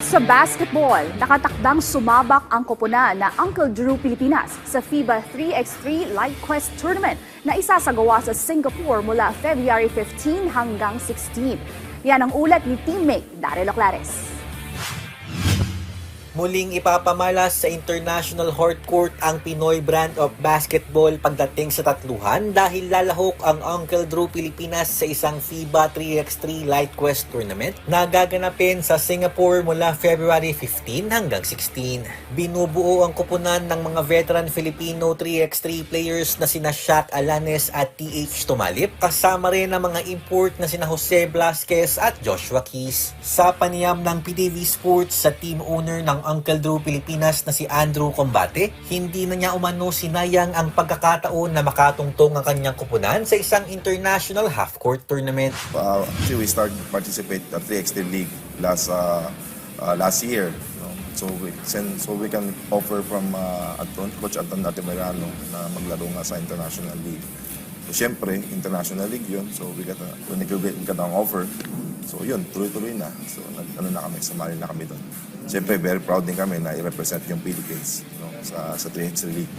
Sa basketball, nakatakdang sumabak ang koponan na Uncle Drew Pilipinas sa FIBA 3x3 Light Quest Tournament na isasagawa sa Singapore mula February 15 hanggang 16. Yan ang ulat ni teammate Daryl Oclares. Muling ipapamalas sa International Hardcourt ang Pinoy brand of basketball pagdating sa tatluhan dahil lalahok ang Uncle Drew Pilipinas sa isang FIBA 3x3 Light Quest Tournament na gaganapin sa Singapore mula February 15 hanggang 16. Binubuo ang koponan ng mga veteran Filipino 3x3 players na sina Shaq Alanes at TH Tumalip, kasama rin ang mga import na sina Jose Blasquez at Joshua Keys. Sa panayam ng PTV Sports sa team owner ng Uncle Drew Pilipinas na si Andrew Combate, hindi na niya umano sinayang ang pagkakataon na makatungtong ang kanyang koponan sa isang international half-court tournament. Actually, we started to participate at 3x3 League last year. So we can offer from Coach Anton Atimerano na maglaro nga sa International League. So syempre, International League yun. So we got ang offer. So yun, tuloy-tuloy na. So sumali na kami doon. Siyempre, very proud din kami na i-represent yung Philippines sa 3x3 League.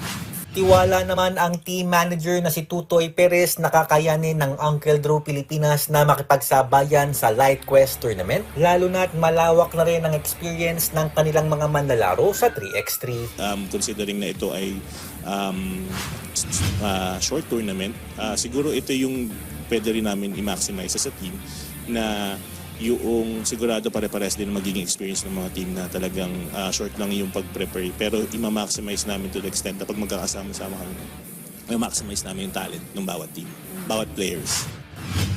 Tiwala naman ang team manager na si Tutoy Perez na kakayanin ng Uncle Drew Pilipinas na makipagsabayan sa Light Quest Tournament, lalo na't malawak na rin ang experience ng kanilang mga manlalaro sa 3x3. Considering na ito ay short tournament, siguro ito yung pwede rin namin i-maximize sa team na yung sigurado pare-pares din magiging experience ng mga team na talagang short lang yung pag-prepare pero i-maximize namin to the extent na pag magkakasama-sama kami, i-maximize namin yung talent ng bawat team, bawat players.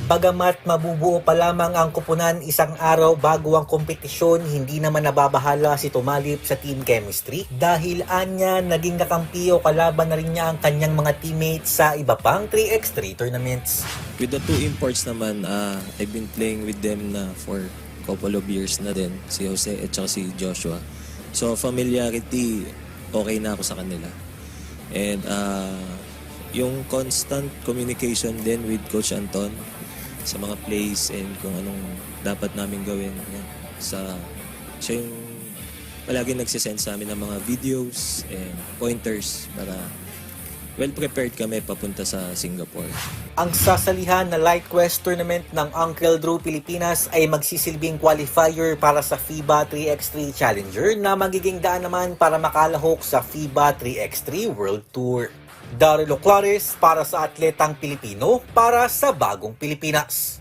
Bagamat mabubuo pa lamang ang koponan isang araw bago ang kompetisyon, hindi naman nababahala si Tumalip sa team chemistry dahil anya naging kakampi o kalaban na rin niya ang kanyang mga teammates sa iba pang 3x3 tournaments. With the two imports naman, I've been playing with them na for couple of years na din, si Jose at saka si Joshua. So familiarity, okay na ako sa kanila. And yung constant communication din with Coach Anton sa mga plays and kung anong dapat namin gawin. Yan. Siya yung palagi nagsisend sa amin ng mga videos and pointers para well-prepared kami papunta sa Singapore. Ang sasalihan na Light Quest Tournament ng Uncle Drew Pilipinas ay magsisilbing qualifier para sa FIBA 3x3 Challenger na magiging daan naman para makalahok sa FIBA 3x3 World Tour. Daryl Oclares para sa Atletang Pilipino para sa Bagong Pilipinas.